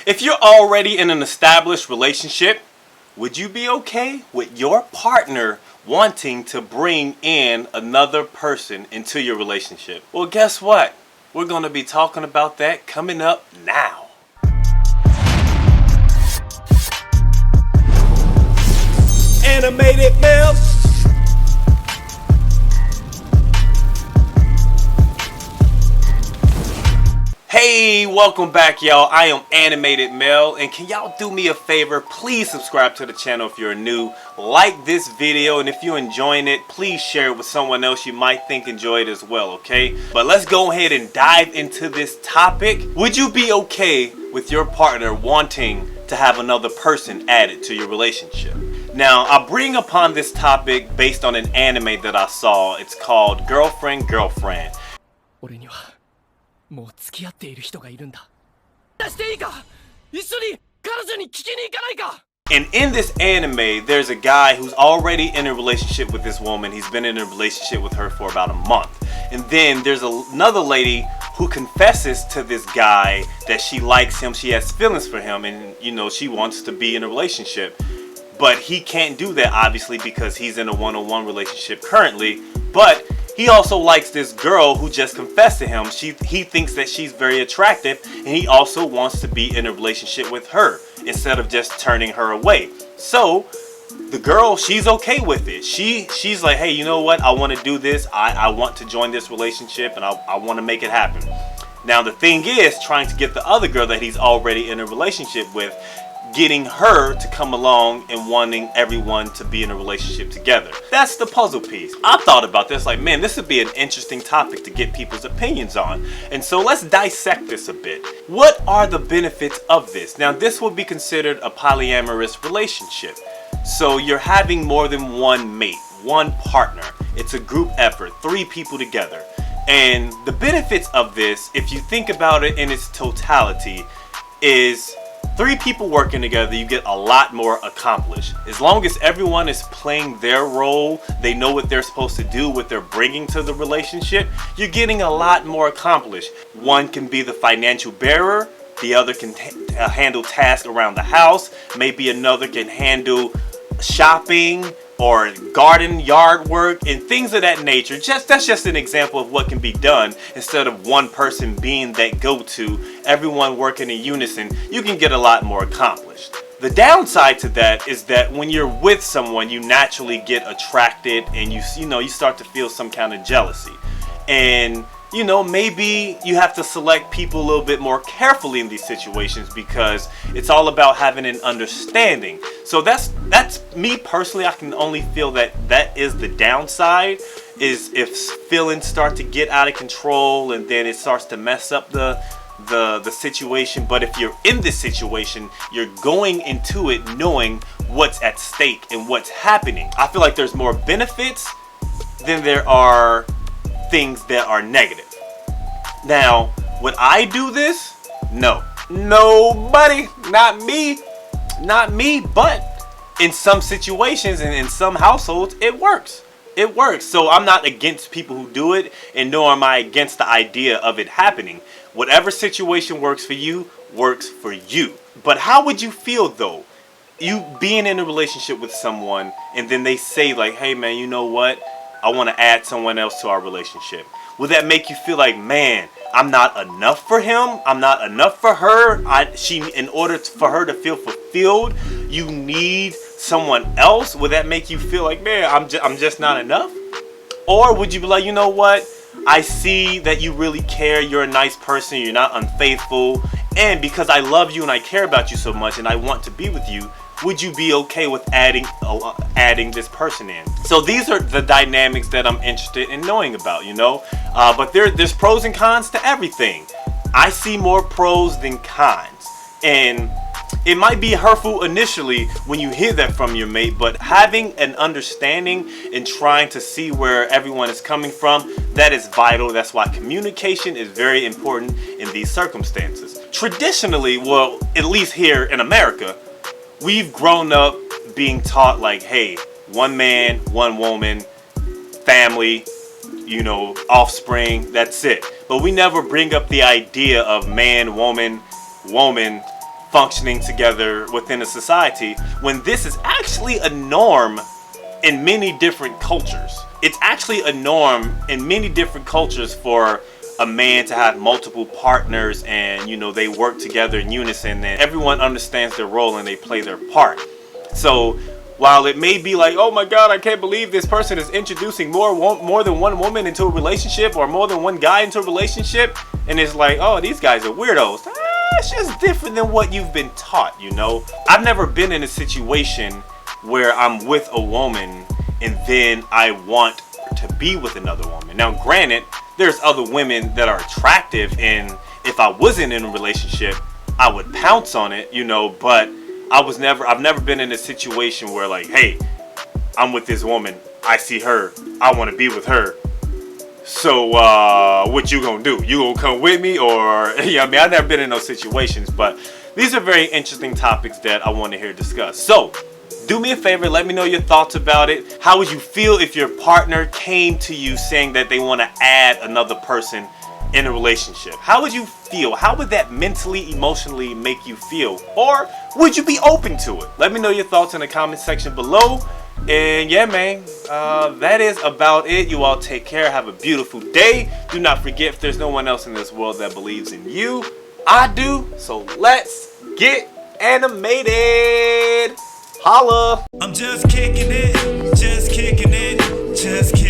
If you're already in an established relationship, would you be okay with your partner wanting to bring in another person into your relationship? Well, guess what? We're going to be talking about that coming up now. Animated Mel. Hey, welcome back, y'all. I am Animated Mel, and can y'all do me a favor? Please subscribe to the channel if you're new. Like this video, and if you're enjoying it, please share it with someone else you might think enjoy it as well, okay? But let's go ahead and dive into this topic. Would you be okay with your partner wanting to have another person added to your relationship? Now, I bring upon this topic based on an anime that I saw. It's called Girlfriend, Girlfriend. 俺にはもう付き合っている人がいるんだ。出していいか？一緒に彼女に聞きに行かないか? And in this anime, there's a guy who's already in a relationship with this woman. He's been in a relationship with her for about a month. And then there's another lady who confesses to this guy that she likes him, she has feelings for him, and you know, she wants to be in a relationship. But he can't do that, obviously, because he's in a one-on-one relationship currently. But he also likes this girl who just confessed to him. He thinks that she's very attractive, and he also wants to be in a relationship with her instead of just turning her away. So the girl, she's okay with it. She's like, hey, you know what? I want to do this. I want to join this relationship, and I want to make it happen. Now the thing is, trying to get the other girl that he's already in a relationship with, getting her to come along and wanting everyone to be in a relationship together. That's the puzzle piece. I thought about this like, man, this would be an interesting topic to get people's opinions on. And so let's dissect this a bit. What are the benefits of this? Now, this would be considered a polyamorous relationship. So you're having more than one mate, one partner. It's a group effort, 3 people together. And the benefits of this, if you think about it in its totality, is 3 people working together, you get a lot more accomplished. As long as everyone is playing their role, they know what they're supposed to do, what they're bringing to the relationship, you're getting a lot more accomplished. One can be the financial bearer, the other can handle tasks around the house, maybe another can handle shopping or garden, yard work, and things of that nature. That's just an example of what can be done. Instead of one person being that go-to, everyone working in unison, you can get a lot more accomplished. The downside to that is that when you're with someone, you naturally get attracted, and you start to feel some kind of jealousy. And you know, maybe you have to select people a little bit more carefully in these situations, because it's all about having an understanding. So that's me personally. I can only feel that is the downside, is if feelings start to get out of control and then it starts to mess up the situation. But if you're in this situation, you're going into it knowing what's at stake and what's happening. I feel like there's more benefits than there are things that are negative. Now, would I do this? No. Nobody. Not me. Not me. But in some situations and in some households, it works. It works. So I'm not against people who do it, and nor am I against the idea of it happening. Whatever situation works for you, works for you. But how would you feel though? You being in a relationship with someone, and then they say like, hey man, you know what? I want to add someone else to our relationship. Will that make you feel like, man, I'm not enough for him? I'm not enough for her? In order for her to feel fulfilled, you need someone else? Will that make you feel like, man, I'm just not enough? Or would you be like, you know what? I see that you really care. You're a nice person. You're not unfaithful. And because I love you and I care about you so much and I want to be with you, would you be okay with adding this person in? So these are the dynamics that I'm interested in knowing about, you know. But there's pros and cons to everything. I see more pros than cons, and it might be hurtful initially when you hear that from your mate, but having an understanding and trying to see where everyone is coming from, that is vital. That's why communication is very important in these circumstances. Traditionally, well, at least here in America, we've grown up being taught like, hey, one man, one woman, family, you know, offspring, that's it. But we never bring up the idea of man, woman, woman, functioning together within a society when this is actually a norm in many different cultures. It's actually a norm in many different cultures for a man to have multiple partners, and you know, they work together in unison and everyone understands their role and they play their part. So while it may be like, oh my god, I can't believe this person is introducing more than one woman into a relationship, or more than one guy into a relationship, and it's like, oh, these guys are weirdos. It's just different than what you've been taught, you know? I've never been in a situation where I'm with a woman and then I want to be with another woman. Now granted, there's other women that are attractive, and if I wasn't in a relationship, I would pounce on it, you know, but I've never been in a situation where like, hey, I'm with this woman, I see her, I want to be with her. So what you gonna do? You gonna come with me? Or yeah, I mean, I've never been in those situations, but these are very interesting topics that I want to hear discussed. So do me a favor, let me know your thoughts about it. How would you feel if your partner came to you saying that they want to add another person in a relationship? How would you feel? How would that mentally, emotionally make you feel? Or would you be open to it? Let me know your thoughts in the comment section below. And yeah, man, that is about it. You all take care. Have a beautiful day. Do not forget, if there's no one else in this world that believes in you, I do. So let's get animated. Holla. I'm just kicking it, just kicking it, just kicking it.